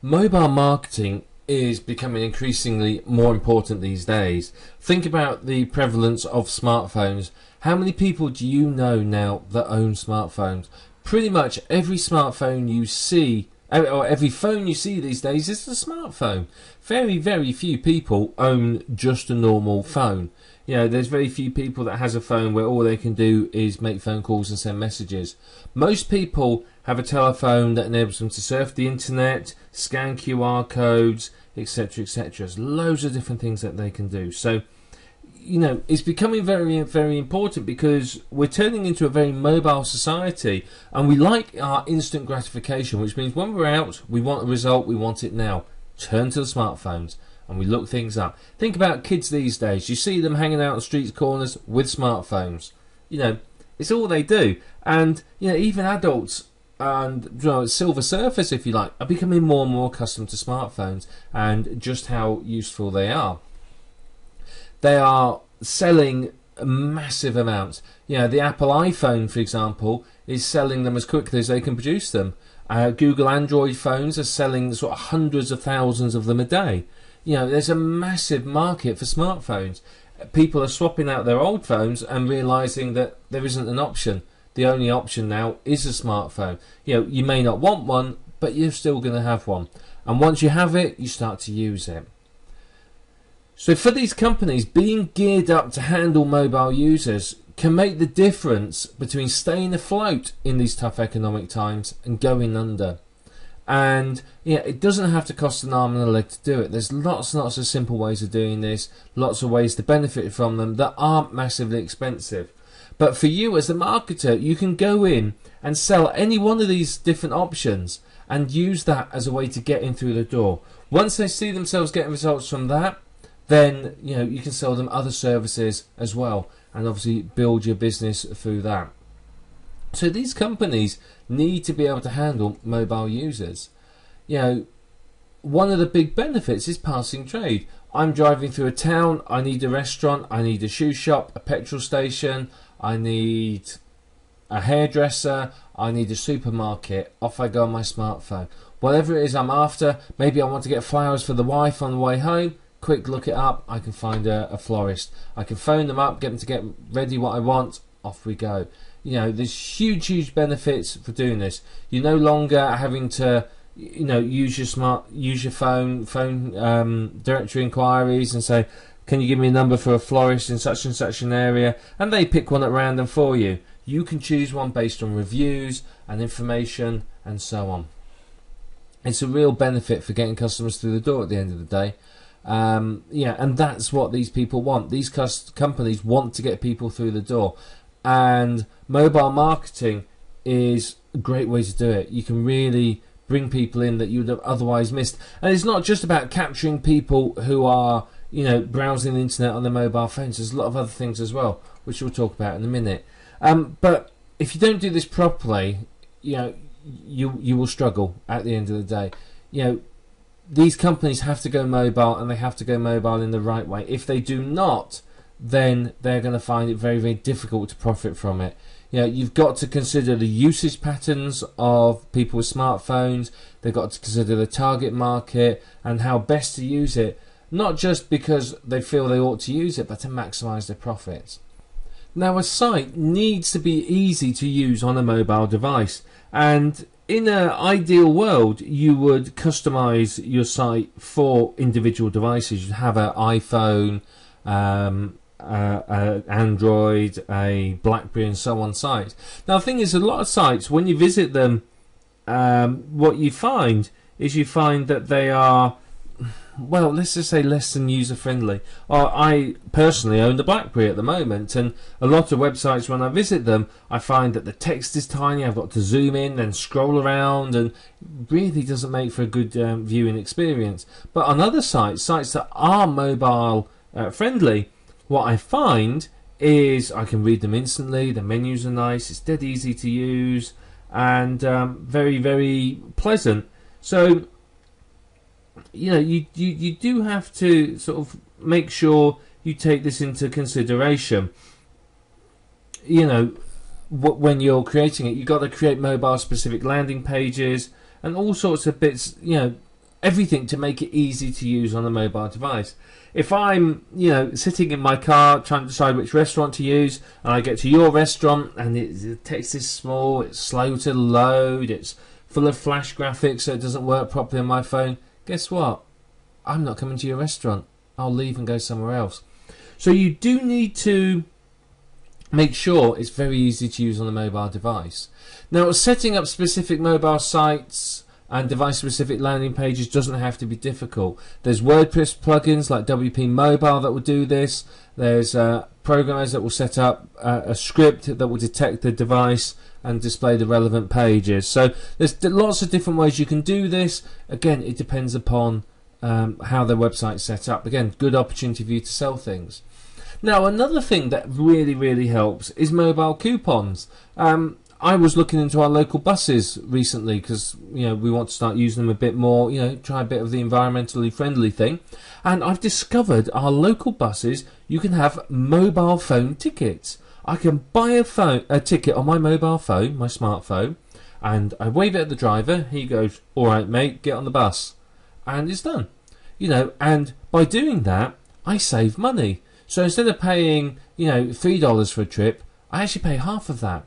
Mobile marketing is becoming increasingly more important these days. Think about the prevalence of smartphones. How many people do you know now that own smartphones? Pretty much every smartphone you see, or every phone you see these days is a smartphone. Very, very few people own just a normal phone. You know, there's very few people that has a phone where all they can do is make phone calls and send messages. Most people have a telephone that enables them to surf the internet, scan QR codes, etc., etc. There's loads of different things that they can do. So, you know, it's becoming very, very important because we're turning into a very mobile society, and we like our instant gratification, which means when we're out, we want a result, we want it now. Turn to the smartphones and we look things up. Think about kids these days. You see them hanging out on street corners with smartphones. You know, it's all they do. And, you know, even adults and, you know, Silver Surfers, if you like, are becoming more and more accustomed to smartphones and just how useful they are. They are selling massive amounts. You know, the Apple iPhone, for example, is selling them as quickly as they can produce them. Google Android phones are selling sort of hundreds of thousands of them a day. You know, there's a massive market for smartphones. People are swapping out their old phones and realising that there isn't an option. The only option now is a smartphone. You know, you may not want one, but you're still going to have one. And once you have it, you start to use it. So for these companies, being geared up to handle mobile users can make the difference between staying afloat in these tough economic times and going under. And yeah, it doesn't have to cost an arm and a leg to do it. There's lots and lots of simple ways of doing this, lots of ways to benefit from them that aren't massively expensive. But for you as a marketer, you can go in and sell any one of these different options and use that as a way to get in through the door. Once they see themselves getting results from that, then you know you can sell them other services as well, and obviously build your business through that. So these companies need to be able to handle mobile users. You know, one of the big benefits is passing trade. I'm driving through a town, I need a restaurant, I need a shoe shop, a petrol station, I need a hairdresser, I need a supermarket. Off I go on my smartphone. Whatever it is I'm after, maybe I want to get flowers for the wife on the way home. Quick look it up, I can find a florist. I can phone them up, get them to get ready what I want, off we go. You know, there's huge benefits for doing this. You're no longer having to, you know, use your phone directory inquiries and say, can you give me a number for a florist in such and such an area, and they pick one at random for you. You can choose one based on reviews and information and so on. It's a real benefit for getting customers through the door at the end of the day. Yeah, and that's what these people want. These companies want to get people through the door, and mobile marketing is a great way to do it. You can really bring people in that you would have otherwise missed. And it's not just about capturing people who are, you know, browsing the internet on their mobile phones. There's a lot of other things as well, which we'll talk about in a minute. But if you don't do this properly, you know, you will struggle at the end of the day. You know, these companies have to go mobile, and they have to go mobile in the right way. If they do not, then they're going to find it very difficult to profit from it. You know, you've got to consider the usage patterns of people with smartphones. They've got to consider the target market and how best to use it, not just because they feel they ought to use it, but to maximise their profits. Now, a site needs to be easy to use on a mobile device, and in an ideal world, you would customize your site for individual devices. You'd have an iPhone, Android, a BlackBerry, and so on site. Now, the thing is, a lot of sites, when you visit them, what you find is that they are, well, let's just say less than user-friendly. I personally own the BlackBerry at the moment, and a lot of websites, when I visit them, I find that the text is tiny. I've got to zoom in, then scroll around, and really doesn't make for a good viewing experience. But on other sites that are mobile friendly, what I find is I can read them instantly. The menus are nice. It's dead easy to use, and very pleasant. So, you know, you do have to sort of make sure you take this into consideration. You know, when you're creating it, you've got to create mobile specific landing pages and all sorts of bits, you know, everything to make it easy to use on a mobile device. If I'm, sitting in my car trying to decide which restaurant to use, and I get to your restaurant and the text is small, it's slow to load, it's full of flash graphics so it doesn't work properly on my phone, guess what? I'm not coming to your restaurant. I'll leave and go somewhere else. So you do need to make sure it's very easy to use on a mobile device. Now, setting up specific mobile sites and device-specific landing pages doesn't have to be difficult. There's WordPress plugins like WP Mobile that will do this. There's programmers that will set up a script that will detect the device and display the relevant pages. So there's lots of different ways you can do this. Again, it depends upon how their website's set up. Again, good opportunity for you to sell things. Now, another thing that really helps is mobile coupons. I was looking into our local buses recently because we want to start using them a bit more, try a bit of the environmentally friendly thing, and I've discovered our local buses, you can have mobile phone tickets. I can buy a ticket on my mobile phone, my smartphone, and I wave it at the driver. He goes, "All right, mate, get on the bus," and it's done. And by doing that, I save money. So instead of paying $3 for a trip, I actually pay half of that.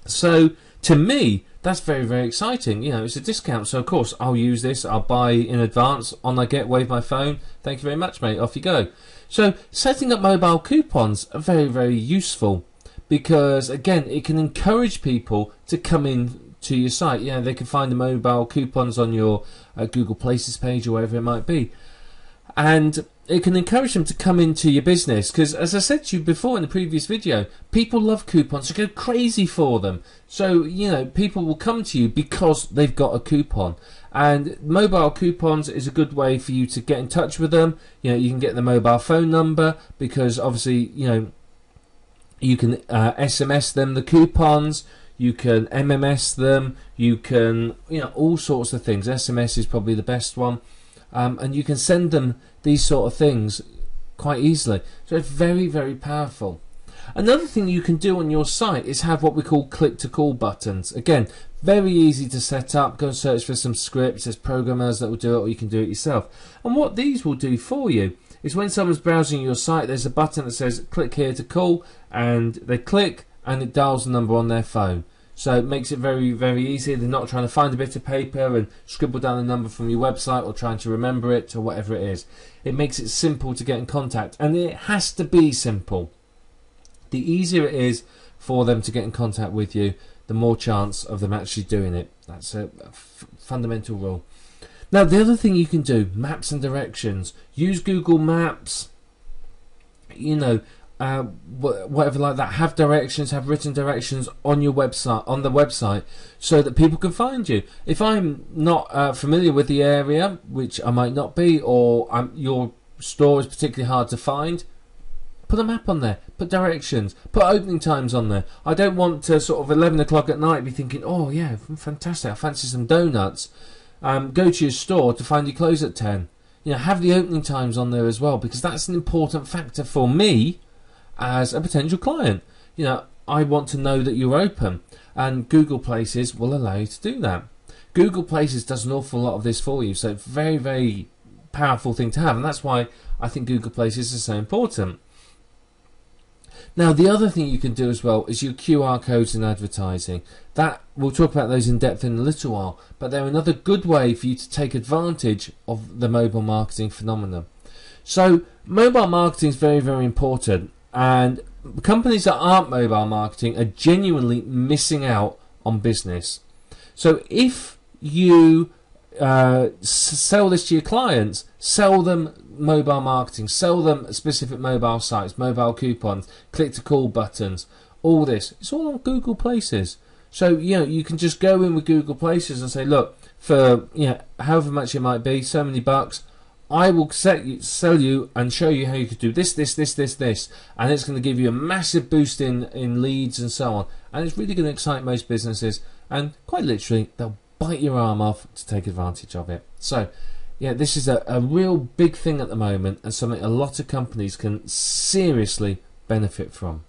So to me, that's very exciting. It's a discount, so of course I'll use this. I'll buy in advance. On I get, wave my phone. Thank you very much, mate. Off you go. So setting up mobile coupons are very useful because, again, it can encourage people to come in to your site. They can find the mobile coupons on your Google Places page or wherever it might be, and it can encourage them to come into your business because, as I said to you before in the previous video, people love coupons. They go crazy for them. So, people will come to you because they've got a coupon. And mobile coupons is a good way for you to get in touch with them. You can get the mobile phone number because, obviously, you can SMS them the coupons. You can MMS them. You can, all sorts of things. SMS is probably the best one. And you can send them these sort of things quite easily. So it's very powerful. Another thing you can do on your site is have what we call click-to-call buttons. Again, very easy to set up. Go and search for some scripts. There's programmers that will do it, or you can do it yourself. And what these will do for you is when someone's browsing your site, there's a button that says click here to call, and they click and it dials the number on their phone. So it makes it very easy. They're not trying to find a bit of paper and scribble down the number from your website or trying to remember it or whatever it is. It makes it simple to get in contact, and it has to be simple. The easier it is for them to get in contact with you, the more chance of them actually doing it. That's a fundamental rule. Now, the other thing you can do, maps and directions. Use Google Maps. Whatever like that. Have directions, have written directions on your website, on the website, so that people can find you. If I'm not familiar with the area, which I might not be, or your store is particularly hard to find, put a map on there, put directions, put opening times on there. I don't want to sort of 11 o'clock at night be thinking, oh yeah, fantastic, I fancy some donuts. Go to your store to find you close at 10. Have the opening times on there as well, because that's an important factor for me as a potential client. I want to know that you're open, and Google Places will allow you to do that. Google Places does an awful lot of this for you, so it's a very powerful thing to have, and that's why I think Google Places is so important. Now, the other thing you can do as well is your QR codes in advertising. That we'll talk about those in depth in a little while, but they're another good way for you to take advantage of the mobile marketing phenomenon. So mobile marketing is very important, and companies that aren't mobile marketing are genuinely missing out on business. So if you sell this to your clients, sell them mobile marketing, sell them specific mobile sites, mobile coupons, click to call buttons, all this. It's all on Google Places. So you can just go in with Google Places and say, look, for however much it might be, so many bucks, I will sell you and show you how you could do this, and it's going to give you a massive boost in leads and so on, and it's really going to excite most businesses, and quite literally they'll bite your arm off to take advantage of it. So this is a real big thing at the moment, and something a lot of companies can seriously benefit from.